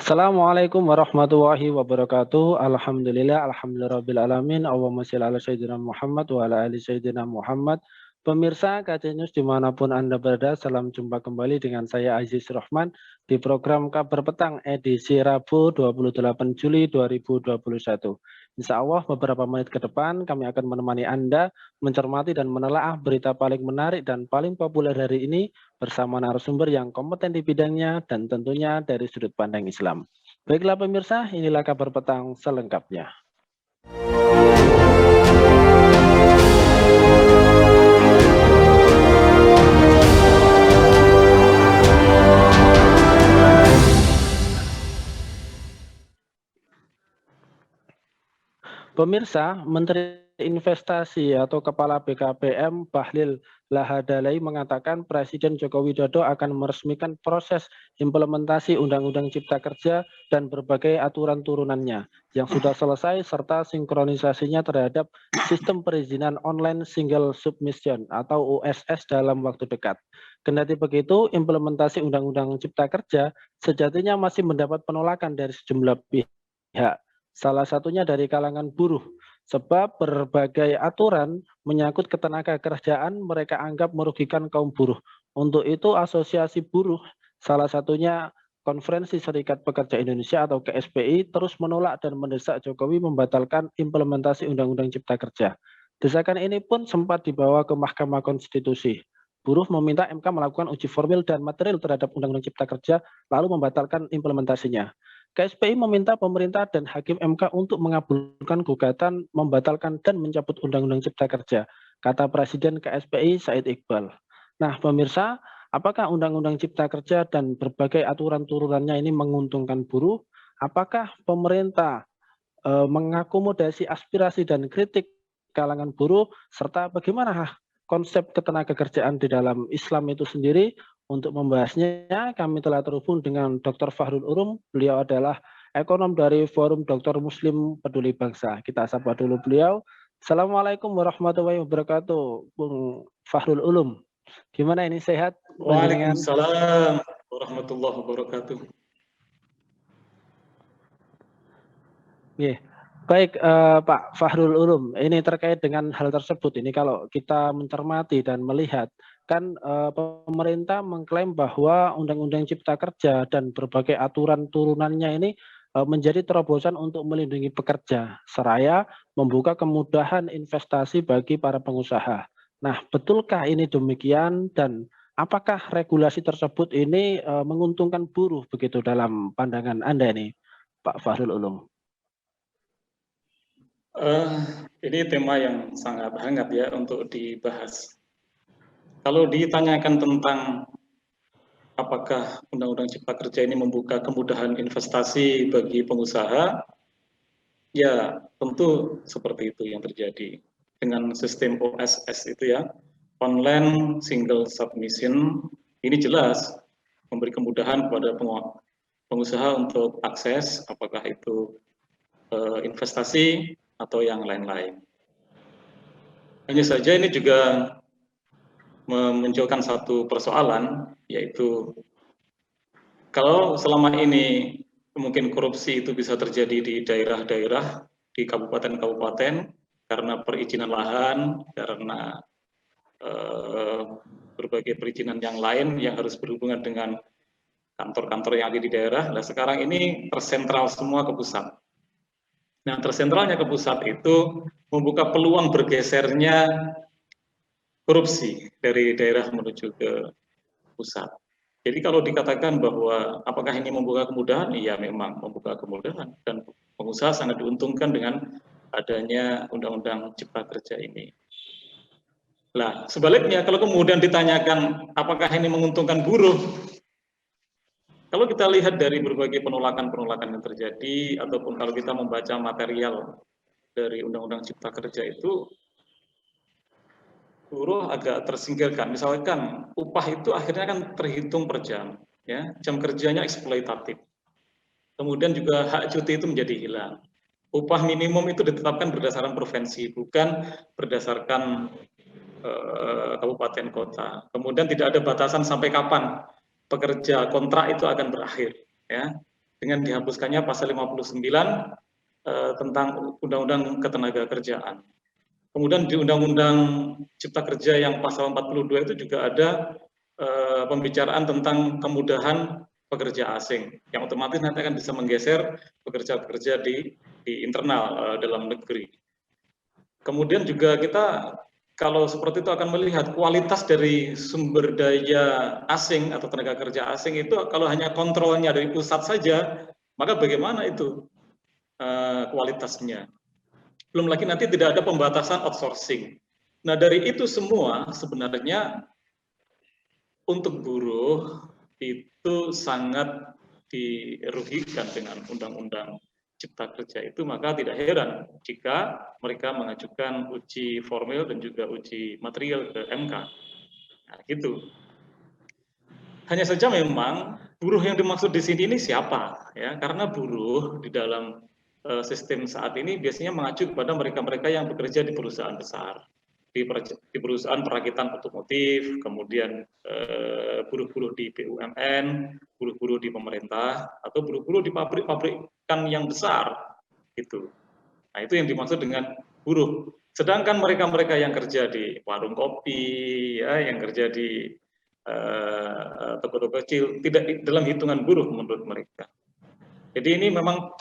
Assalamualaikum warahmatullahi wabarakatuh. Alhamdulillah alamin. Allahumma shalli ala sayyidina Muhammad wa ala ali sayyidina Muhammad. Pemirsa KC News dimanapun Anda berada, salam jumpa kembali dengan saya Aziz Rahman di program Kabar Petang edisi Rabu 28 Juli 2021. Insya Allah beberapa menit ke depan kami akan menemani Anda mencermati dan menelaah berita paling menarik dan paling populer hari ini bersama narasumber yang kompeten di bidangnya dan tentunya dari sudut pandang Islam. Baiklah pemirsa, inilah kabar petang selengkapnya. Pemirsa, Menteri Investasi atau Kepala BKPM Bahlil Lahadalia mengatakan Presiden Joko Widodo akan meresmikan proses implementasi Undang-Undang Cipta Kerja dan berbagai aturan turunannya yang sudah selesai serta sinkronisasinya terhadap sistem perizinan online single submission atau OSS dalam waktu dekat. Kendati begitu, implementasi Undang-Undang Cipta Kerja sejatinya masih mendapat penolakan dari sejumlah pihak. Salah satunya dari kalangan buruh, sebab berbagai aturan menyangkut ketenaga kerjaan mereka anggap merugikan kaum buruh. Untuk itu asosiasi buruh, salah satunya Konferensi Serikat Pekerja Indonesia atau KSPI terus menolak dan mendesak Jokowi membatalkan implementasi Undang-Undang Cipta Kerja. Desakan ini pun sempat dibawa ke Mahkamah Konstitusi. Buruh meminta MK melakukan uji formil dan material terhadap Undang-Undang Cipta Kerja lalu membatalkan implementasinya. KSPI meminta pemerintah dan Hakim MK untuk mengabulkan gugatan, membatalkan dan mencabut Undang-Undang Cipta Kerja, kata Presiden KSPI Said Iqbal. Nah, pemirsa, apakah Undang-Undang Cipta Kerja dan berbagai aturan turunannya ini menguntungkan buruh? Apakah pemerintah mengakomodasi aspirasi dan kritik kalangan buruh, serta bagaimana konsep ketenagakerjaan di dalam Islam itu sendiri? Untuk membahasnya, kami telah terhubung dengan Dr. Fahrul Ulum. Beliau adalah ekonom dari Forum Dokter Muslim Peduli Bangsa. Kita sapa dulu beliau. Assalamualaikum warahmatullahi wabarakatuh, Bung Fahrul Ulum. Gimana ini, sehat? Waalaikumsalam warahmatullahi wabarakatuh. Baik, Pak Fahrul Ulum, ini terkait dengan hal tersebut. Ini kalau kita mencermati dan melihat, kan pemerintah mengklaim bahwa Undang-Undang Cipta Kerja dan berbagai aturan turunannya ini menjadi terobosan untuk melindungi pekerja, seraya membuka kemudahan investasi bagi para pengusaha. Nah, betulkah ini demikian dan apakah regulasi tersebut ini menguntungkan buruh begitu dalam pandangan Anda nih, Pak Fahrul Ulum? Ini tema yang sangat hangat ya untuk dibahas. Kalau ditanyakan tentang apakah Undang-Undang Cipta Kerja ini membuka kemudahan investasi bagi pengusaha, ya tentu seperti itu yang terjadi. Dengan sistem OSS itu ya, Online Single Submission, ini jelas memberi kemudahan kepada pengusaha untuk akses, apakah itu investasi atau yang lain-lain. Hanya saja ini juga memunculkan satu persoalan, yaitu kalau selama ini mungkin korupsi itu bisa terjadi di daerah-daerah, di kabupaten-kabupaten, karena perizinan lahan, karena berbagai perizinan yang lain yang harus berhubungan dengan kantor-kantor yang ada di daerah. Nah, sekarang ini tersentral semua ke pusat. Nah, tersentralnya ke pusat itu membuka peluang bergesernya korupsi dari daerah menuju ke pusat. Jadi kalau dikatakan bahwa apakah ini membuka kemudahan, iya memang membuka kemudahan dan pengusaha sangat diuntungkan dengan adanya Undang-Undang Cipta Kerja ini. Nah, sebaliknya kalau kemudian ditanyakan apakah ini menguntungkan buruh, kalau kita lihat dari berbagai penolakan-penolakan yang terjadi, ataupun kalau kita membaca material dari Undang-Undang Cipta Kerja itu, buruh agak tersingkirkan. Misalkan upah itu akhirnya kan terhitung per jam, ya, jam kerjanya eksploitatif. Kemudian juga hak cuti itu menjadi hilang. Upah minimum itu ditetapkan berdasarkan provinsi, bukan berdasarkan kabupaten kota. Kemudian tidak ada batasan sampai kapan pekerja kontrak itu akan berakhir, ya. dengan dihapuskannya pasal 59 tentang Undang-Undang Ketenagakerjaan. Kemudian di Undang-Undang Cipta Kerja yang pasal 42 itu juga ada pembicaraan tentang kemudahan pekerja asing, yang otomatis nanti akan bisa menggeser pekerja-pekerja di internal dalam negeri. Kemudian juga kita kalau seperti itu akan melihat kualitas dari sumber daya asing atau tenaga kerja asing itu kalau hanya kontrolnya dari pusat saja, maka bagaimana itu kualitasnya? Belum lagi nanti tidak ada pembatasan outsourcing. Nah, dari itu semua sebenarnya untuk buruh itu sangat dirugikan dengan Undang-Undang Cipta Kerja itu, maka tidak heran jika mereka mengajukan uji formil dan juga uji material ke MK. Nah, gitu. Hanya saja memang buruh yang dimaksud di sini ini siapa? Ya, karena buruh di dalam sistem saat ini biasanya mengacu kepada mereka-mereka yang bekerja di perusahaan besar, di perusahaan perakitan otomotif, kemudian buruh-buruh di BUMN, buruh-buruh di pemerintah, atau buruh-buruh di pabrik-pabrikan yang besar, gitu. Nah, itu yang dimaksud dengan buruh. Sedangkan mereka-mereka yang kerja di warung kopi, ya, yang kerja di toko-toko kecil, tidak dalam hitungan buruh menurut mereka. Jadi ini memang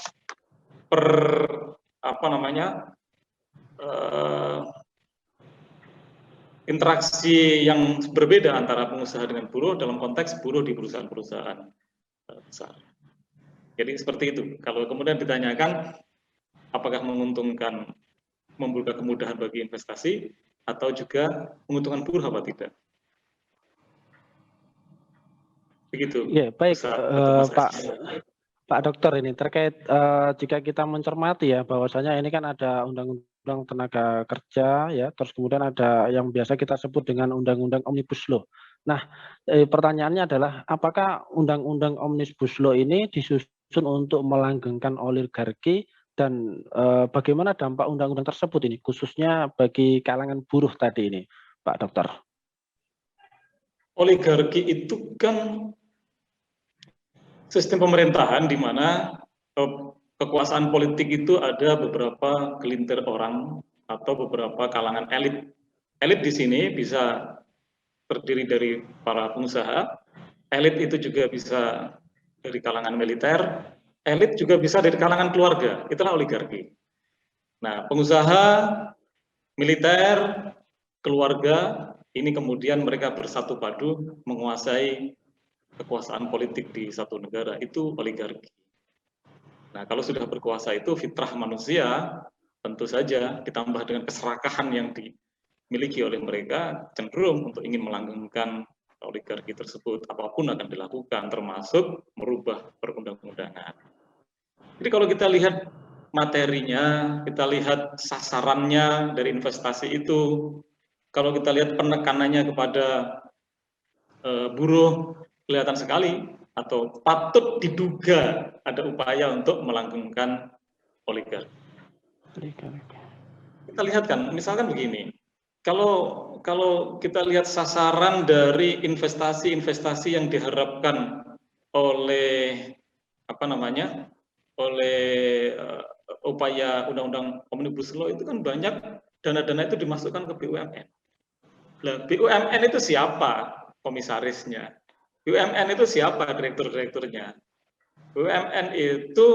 interaksi yang berbeda antara pengusaha dengan buruh dalam konteks buruh di perusahaan-perusahaan besar. Jadi seperti itu. Kalau kemudian ditanyakan apakah menguntungkan, membuka kemudahan bagi investasi atau juga menguntungkan buruh apa tidak? Begitu. Ya, baik, Pak Dokter, ini terkait jika kita mencermati ya bahwasanya ini kan ada Undang-Undang Tenaga Kerja ya, terus kemudian ada yang biasa kita sebut dengan Undang-Undang Omnibus Law. Nah, pertanyaannya adalah apakah Undang-Undang Omnibus Law ini disusun untuk melanggengkan oligarki dan bagaimana dampak undang-undang tersebut ini khususnya bagi kalangan buruh tadi ini, Pak Dokter? Oligarki itu kan sistem pemerintahan di mana kekuasaan politik itu ada beberapa gelintir orang atau beberapa kalangan elit. Elit di sini bisa terdiri dari para pengusaha, elit itu juga bisa dari kalangan militer, elit juga bisa dari kalangan keluarga, itulah oligarki. Nah, pengusaha, militer, keluarga, ini kemudian mereka bersatu padu menguasai kekuasaan politik di satu negara, itu oligarki. Nah, kalau sudah berkuasa itu fitrah manusia, tentu saja ditambah dengan keserakahan yang dimiliki oleh mereka, cenderung untuk ingin melanggengkan oligarki tersebut. Apapun akan dilakukan, termasuk merubah perundang-undangan. Jadi kalau kita lihat materinya, kita lihat sasarannya dari investasi itu, kalau kita lihat penekanannya kepada buruh, kelihatan sekali atau patut diduga ada upaya untuk melanggengkan oligarki. Kita lihat kan, misalkan begini, kalau kita lihat sasaran dari investasi-investasi yang diharapkan oleh upaya Undang-Undang Omnibus Law itu kan banyak dana-dana itu dimasukkan ke BUMN. Nah, BUMN itu siapa komisarisnya? BUMN itu siapa direktur-direkturnya? BUMN itu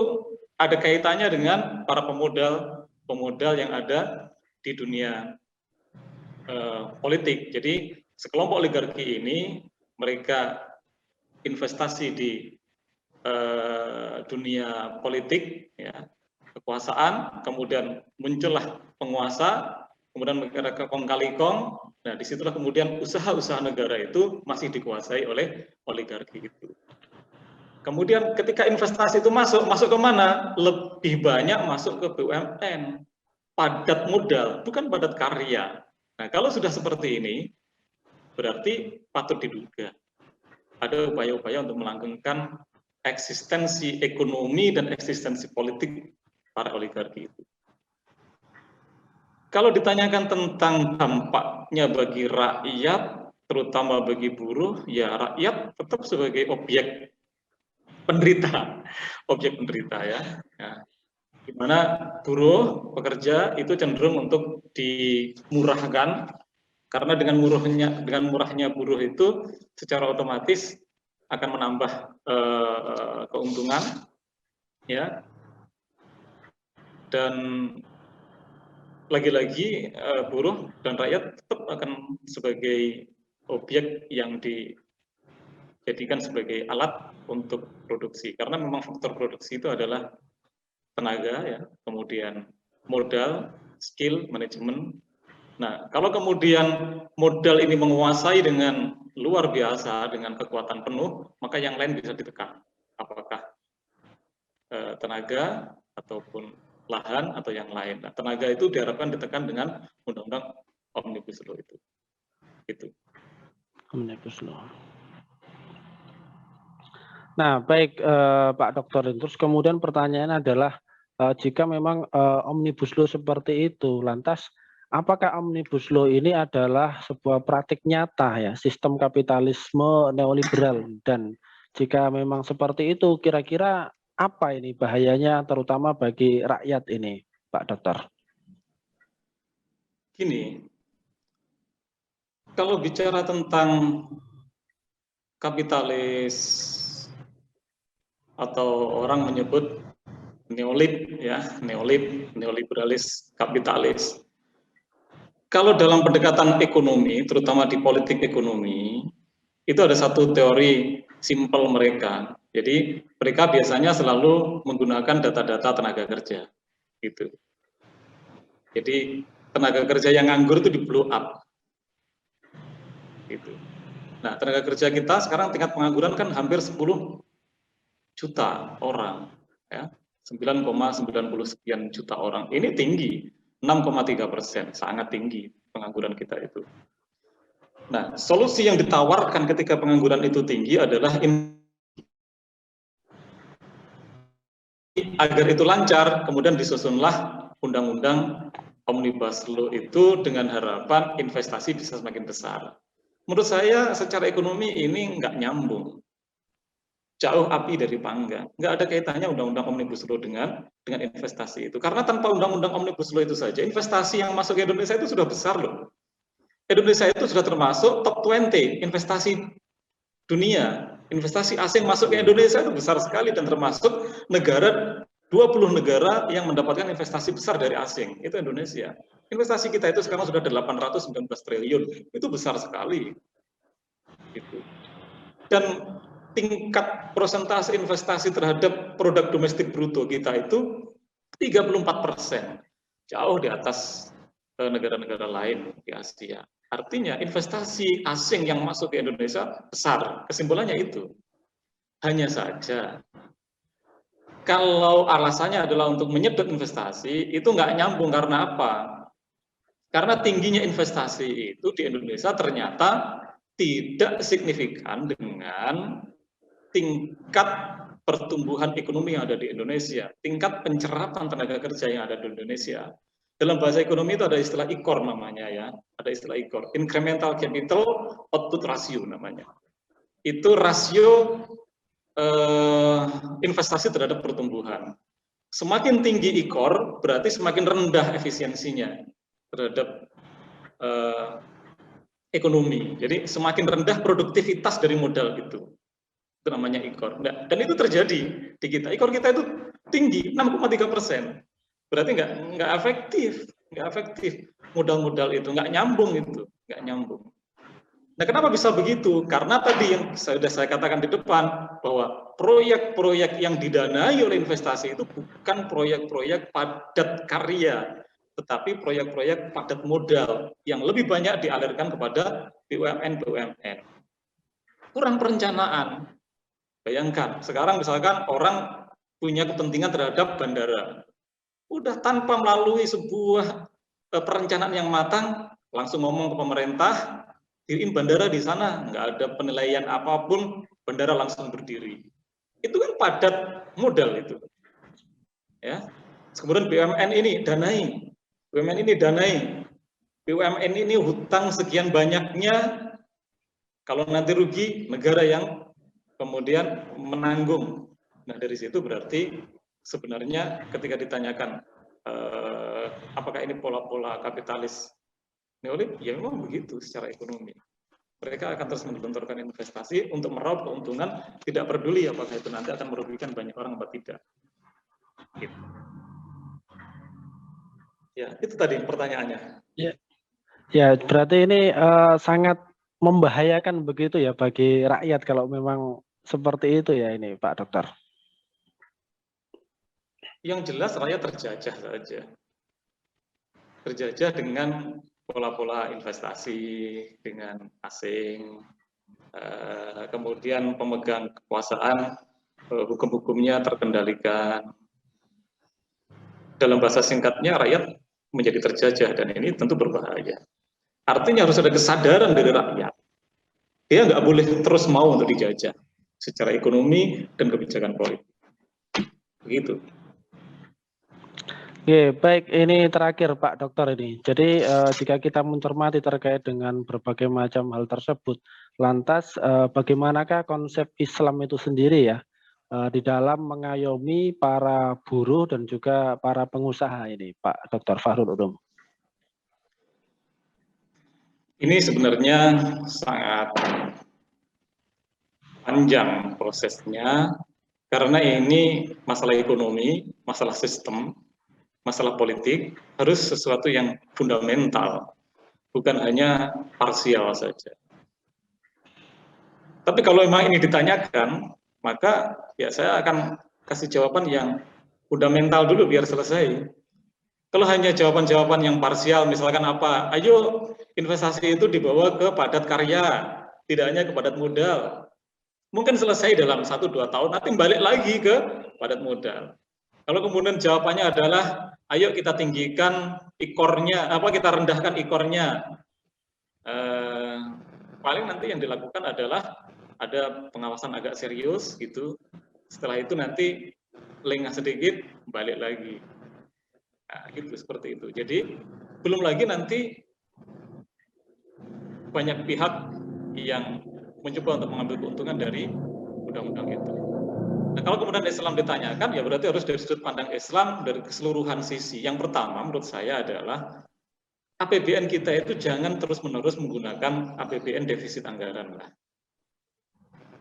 ada kaitannya dengan para pemodal yang ada di dunia politik. Jadi sekelompok oligarki ini mereka investasi di dunia politik, ya, kekuasaan, kemudian muncullah penguasa, kemudian mereka kong kali kong. Nah, disitulah kemudian usaha-usaha negara itu masih dikuasai oleh oligarki itu. Kemudian ketika investasi itu masuk ke mana? Lebih banyak masuk ke BUMN, padat modal, bukan padat karya. Nah, kalau sudah seperti ini, berarti patut diduga ada upaya-upaya untuk melanggengkan eksistensi ekonomi dan eksistensi politik para oligarki itu. Kalau ditanyakan tentang dampaknya bagi rakyat, terutama bagi buruh, ya rakyat tetap sebagai objek penderita, objek penderita ya. Di mana buruh, pekerja itu cenderung untuk dimurahkan, karena dengan murahnya buruh itu secara otomatis akan menambah keuntungan, ya. Dan lagi-lagi buruh dan rakyat tetap akan sebagai objek yang dijadikan sebagai alat untuk produksi, karena memang faktor produksi itu adalah tenaga, ya, kemudian modal, skill, manajemen. Nah, kalau kemudian modal ini menguasai dengan luar biasa, dengan kekuatan penuh, maka yang lain bisa ditekan. Apakah tenaga ataupun lahan atau yang lain. Nah, tenaga itu diharapkan ditekan dengan undang-undang Omnibus Law itu. Itu. Omnibus Law. Nah, baik Pak Dokter. Terus kemudian pertanyaan adalah jika memang Omnibus Law seperti itu, lantas apakah Omnibus Law ini adalah sebuah praktik nyata ya, sistem kapitalisme neoliberal, dan jika memang seperti itu, kira-kira apa ini bahayanya terutama bagi rakyat ini, Pak Dokter? Gini, kalau bicara tentang kapitalis atau orang menyebut neoliberalis kapitalis. Kalau dalam pendekatan ekonomi, terutama di politik ekonomi, itu ada satu teori simpel mereka. Jadi mereka biasanya selalu menggunakan data-data tenaga kerja, gitu. Jadi tenaga kerja yang nganggur itu di blow up, gitu. Nah, tenaga kerja kita sekarang tingkat pengangguran kan hampir 10 juta orang, ya, 9,90 sekian juta orang. Ini tinggi, 6,3%, sangat tinggi pengangguran kita itu. Nah, solusi yang ditawarkan ketika pengangguran itu tinggi adalah agar itu lancar, kemudian disusunlah undang-undang Omnibus Law itu dengan harapan investasi bisa semakin besar. Menurut saya secara ekonomi ini nggak nyambung. Jauh api dari panggang. Nggak ada kaitannya undang-undang Omnibus Law dengan investasi itu. Karena tanpa undang-undang Omnibus Law itu saja, investasi yang masuk ke Indonesia itu sudah besar loh. Indonesia itu sudah termasuk top 20 investasi dunia. Investasi asing masuk ke Indonesia itu besar sekali dan termasuk 20 negara yang mendapatkan investasi besar dari asing. Itu Indonesia. Investasi kita itu sekarang sudah 819 triliun. Itu besar sekali. Gitu. Dan tingkat persentase investasi terhadap produk domestik bruto kita itu 34%, jauh di atas negara-negara lain di Asia. Artinya investasi asing yang masuk ke Indonesia besar, kesimpulannya itu. Hanya saja, kalau alasannya adalah untuk menyedot investasi, itu nggak nyambung. Karena apa? Karena tingginya investasi itu di Indonesia ternyata tidak signifikan dengan tingkat pertumbuhan ekonomi yang ada di Indonesia, tingkat pencerapan tenaga kerja yang ada di Indonesia. Dalam bahasa ekonomi itu ada istilah ICOR namanya, ya, ada istilah ICOR, Incremental Capital Output Ratio namanya. Itu rasio investasi terhadap pertumbuhan. Semakin tinggi ICOR berarti semakin rendah efisiensinya terhadap ekonomi. Jadi semakin rendah produktivitas dari modal itu namanya ICOR. Nah, dan itu terjadi di kita. ICOR kita itu tinggi, 6,3%. Berarti nggak efektif modal-modal itu, nggak nyambung itu, nggak nyambung. Nah, kenapa bisa begitu? Karena tadi yang sudah saya katakan di depan, bahwa proyek-proyek yang didanai oleh investasi itu bukan proyek-proyek padat karya, tetapi proyek-proyek padat modal yang lebih banyak dialirkan kepada BUMN. Kurang perencanaan. Bayangkan, sekarang misalkan orang punya kepentingan terhadap bandara. Udah tanpa melalui sebuah perencanaan yang matang, langsung ngomong ke pemerintah, diriin bandara di sana, nggak ada penilaian apapun, bandara langsung berdiri. Itu kan padat modal itu. Ya. Kemudian BUMN ini danai. BUMN ini hutang sekian banyaknya, kalau nanti rugi, negara yang kemudian menanggung Nah, dari situ berarti sebenarnya ketika ditanyakan apakah ini pola-pola kapitalis neolib, ya memang begitu secara ekonomi. Mereka akan terus menggelontorkan investasi untuk meraup keuntungan, tidak peduli apakah itu nanti akan merugikan banyak orang atau tidak. Gitu. Ya, itu tadi pertanyaannya. Ya, berarti ini sangat membahayakan begitu ya bagi rakyat kalau memang seperti itu ya ini Pak Dokter. Yang jelas rakyat terjajah saja. Terjajah dengan pola-pola investasi, dengan asing, kemudian pemegang kekuasaan, hukum-hukumnya terkendalikan. Dalam bahasa singkatnya, rakyat menjadi terjajah, dan ini tentu berbahaya. Artinya harus ada kesadaran dari rakyat. Dia nggak boleh terus mau untuk dijajah secara ekonomi dan kebijakan politik. Begitu. Oke, baik, ini terakhir Pak Dokter ini. Jadi jika kita mencermati terkait dengan berbagai macam hal tersebut, lantas bagaimanakah konsep Islam itu sendiri ya di dalam mengayomi para buruh dan juga para pengusaha ini, Pak Dr. Fahrul Ulum? Ini sebenarnya sangat panjang prosesnya, karena ini masalah ekonomi, masalah sistem, masalah politik, harus sesuatu yang fundamental, bukan hanya parsial saja. Tapi kalau memang ini ditanyakan, maka ya saya akan kasih jawaban yang fundamental dulu biar selesai. Kalau hanya jawaban-jawaban yang parsial, misalkan apa, ayo investasi itu dibawa ke padat karya, tidak hanya ke padat modal. Mungkin selesai dalam 1-2 tahun, nanti balik lagi ke padat modal. Kalau kemudian jawabannya adalah, ayo kita tinggikan ikornya, kita rendahkan ikornya. Paling nanti yang dilakukan adalah ada pengawasan agak serius gitu. Setelah itu nanti lengah sedikit, balik lagi. Nah, gitu seperti itu. Jadi belum lagi nanti banyak pihak yang mencoba untuk mengambil keuntungan dari undang-undang itu. Nah, kalau kemudian Islam ditanyakan, ya berarti harus dari sudut pandang Islam dari keseluruhan sisi. Yang pertama menurut saya adalah APBN kita itu jangan terus-menerus menggunakan APBN defisit anggaran lah.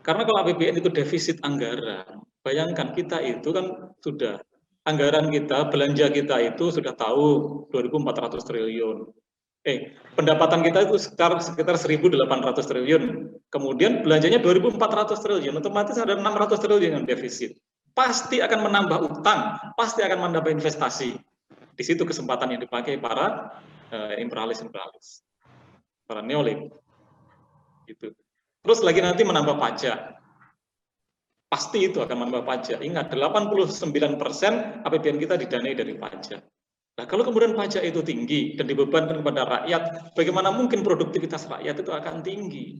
Karena kalau APBN itu defisit anggaran, bayangkan kita itu kan sudah, anggaran kita, belanja kita itu sudah tahu 2.400 triliun. Pendapatan kita itu sekitar 1.800 triliun. Kemudian belanjanya 2.400 triliun, otomatis ada 600 triliun yang defisit. Pasti akan menambah utang, pasti akan menambah investasi. Di situ kesempatan yang dipakai para imperialis, para neolib. Gitu. Terus lagi nanti menambah pajak. Pasti itu akan menambah pajak. Ingat, 89% APBN kita didanai dari pajak. Nah, kalau kemudian pajak itu tinggi dan dibebankan kepada rakyat, bagaimana mungkin produktivitas rakyat itu akan tinggi?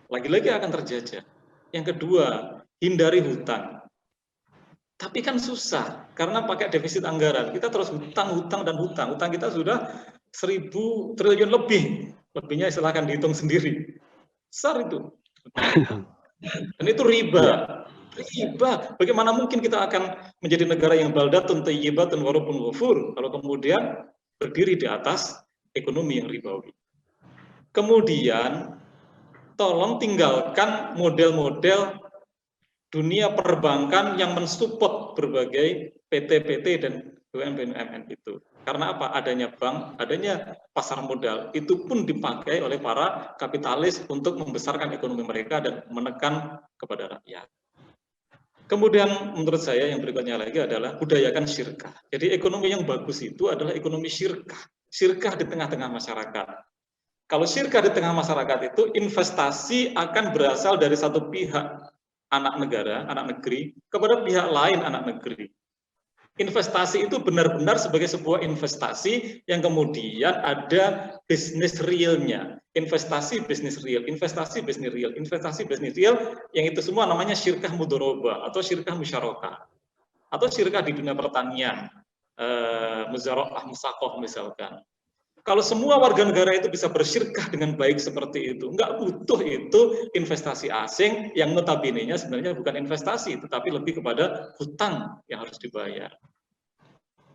Lagi-lagi akan terjajah. Yang kedua, hindari hutang. Tapi kan susah, karena pakai defisit anggaran. Kita terus hutang. Hutang kita sudah 1.000 triliun lebih. Lebihnya silahkan dihitung sendiri. Besar itu. Dan itu riba. Riba. Bagaimana mungkin kita akan menjadi negara yang baldatun thayyibatun wa rabbun ghafur kalau kemudian berdiri di atas ekonomi yang ribawi. Kemudian tolong tinggalkan model-model dunia perbankan yang mensupport berbagai PT-PT dan BUMN itu. Karena apa? Adanya bank, adanya pasar modal, itu pun dipakai oleh para kapitalis untuk membesarkan ekonomi mereka dan menekan kepada rakyat. Kemudian menurut saya yang berikutnya lagi adalah budayakan syirkah. Jadi ekonomi yang bagus itu adalah ekonomi syirkah. Syirkah di tengah-tengah masyarakat. Kalau syirkah di tengah masyarakat itu investasi akan berasal dari satu pihak anak negara, anak negeri, kepada pihak lain anak negeri. Investasi itu benar-benar sebagai sebuah investasi yang kemudian ada bisnis realnya. Investasi bisnis real, investasi bisnis real, investasi bisnis real, yang itu semua namanya syirkah mudharabah atau syirkah musyarakah. Atau syirkah di dunia pertanian, muzara'ah musaqah misalkan. Kalau semua warga negara itu bisa bersyirkah dengan baik seperti itu, nggak butuh itu investasi asing yang notabene-nya sebenarnya bukan investasi, tetapi lebih kepada hutang yang harus dibayar.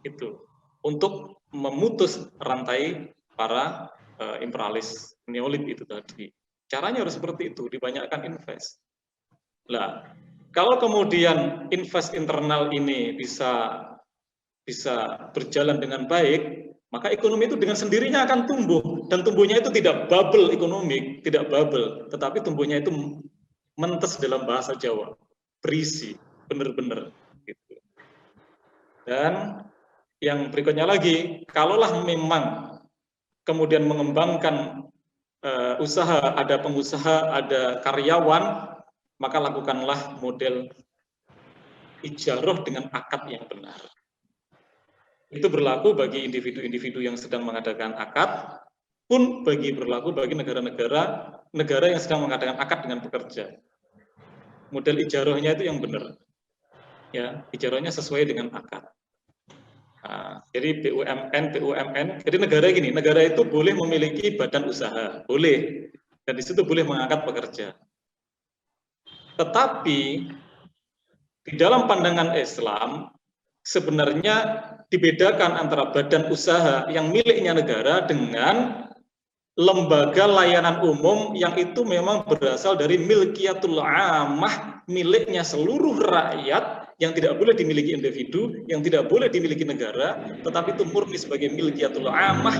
Itu untuk memutus rantai para imperialis neolit itu tadi. Caranya harus seperti itu, dibanyakkan invest. Nah, kalau kemudian invest internal ini bisa berjalan dengan baik, maka ekonomi itu dengan sendirinya akan tumbuh, dan tumbuhnya itu tidak bubble ekonomi, tidak bubble, tetapi tumbuhnya itu mentes dalam bahasa Jawa, berisi, benar-benar gitu. Dan yang berikutnya lagi, kalaulah memang kemudian mengembangkan usaha, ada pengusaha, ada karyawan, maka lakukanlah model ijarah dengan akad yang benar. Itu berlaku bagi individu-individu yang sedang mengadakan akad, pun berlaku bagi negara yang sedang mengadakan akad dengan pekerja. Model ijarahnya itu yang benar. Ya, ijarahnya sesuai dengan akad. Nah, jadi BUMN, jadi negara gini, negara itu boleh memiliki badan usaha, boleh, dan di situ boleh mengangkat pekerja. Tetapi di dalam pandangan Islam sebenarnya dibedakan antara badan usaha yang miliknya negara dengan lembaga layanan umum yang itu memang berasal dari milkiyatul amah, miliknya seluruh rakyat, yang tidak boleh dimiliki individu, yang tidak boleh dimiliki negara, tetapi itu murni sebagai milkiyatul amah.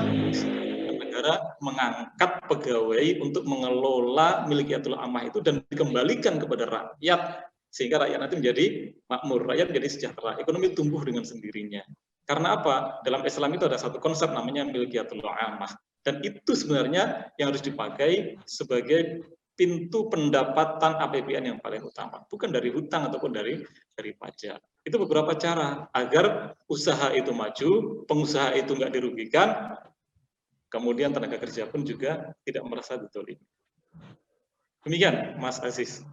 Negara mengangkat pegawai untuk mengelola milkiyatul amah itu dan dikembalikan kepada rakyat, sehingga rakyat nanti menjadi makmur, rakyat menjadi sejahtera, ekonomi tumbuh dengan sendirinya. Karena apa? Dalam Islam itu ada satu konsep namanya milkiyatul amah, dan itu sebenarnya yang harus dipakai sebagai pintu pendapatan APBN yang paling utama, bukan dari hutang ataupun dari pajak. Itu beberapa cara agar usaha itu maju, pengusaha itu nggak dirugikan, kemudian tenaga kerja pun juga tidak merasa dizalimi. Demikian, Mas Aziz.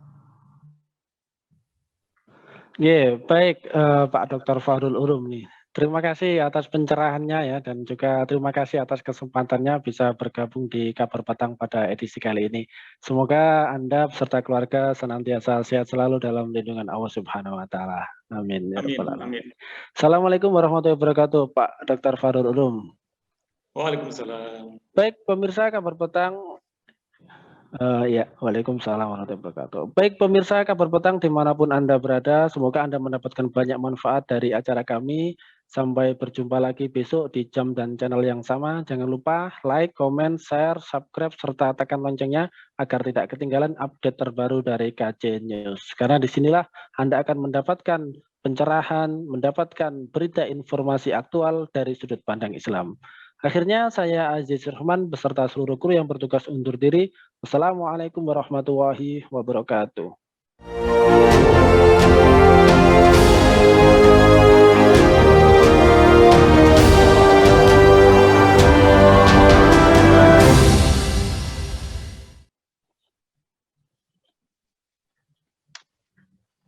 Baik, Pak Dr. Fahrul Ulum nih. Terima kasih atas pencerahannya ya, dan juga terima kasih atas kesempatannya bisa bergabung di Kabar Petang pada edisi kali ini. Semoga Anda beserta keluarga senantiasa sehat selalu dalam lindungan Allah Subhanahu wa Ta'ala. Amin. Amin. Amin. Assalamualaikum warahmatullahi wabarakatuh, Pak Dr. Fahrul Ulum. Waalaikumsalam. Baik, pemirsa Kabar Petang. Waalaikumsalam warahmatullahi wabarakatuh. Baik pemirsa Kabar Petang dimanapun Anda berada, semoga Anda mendapatkan banyak manfaat dari acara kami. Sampai berjumpa lagi besok di jam dan channel yang sama. Jangan lupa like, comment, share, subscribe, serta tekan loncengnya agar tidak ketinggalan update terbaru dari KC News. Karena disinilah Anda akan mendapatkan pencerahan, mendapatkan berita informasi aktual dari sudut pandang Islam. Akhirnya saya Aziz Rahman beserta seluruh kru yang bertugas undur diri. Wassalamualaikum warahmatullahi wabarakatuh.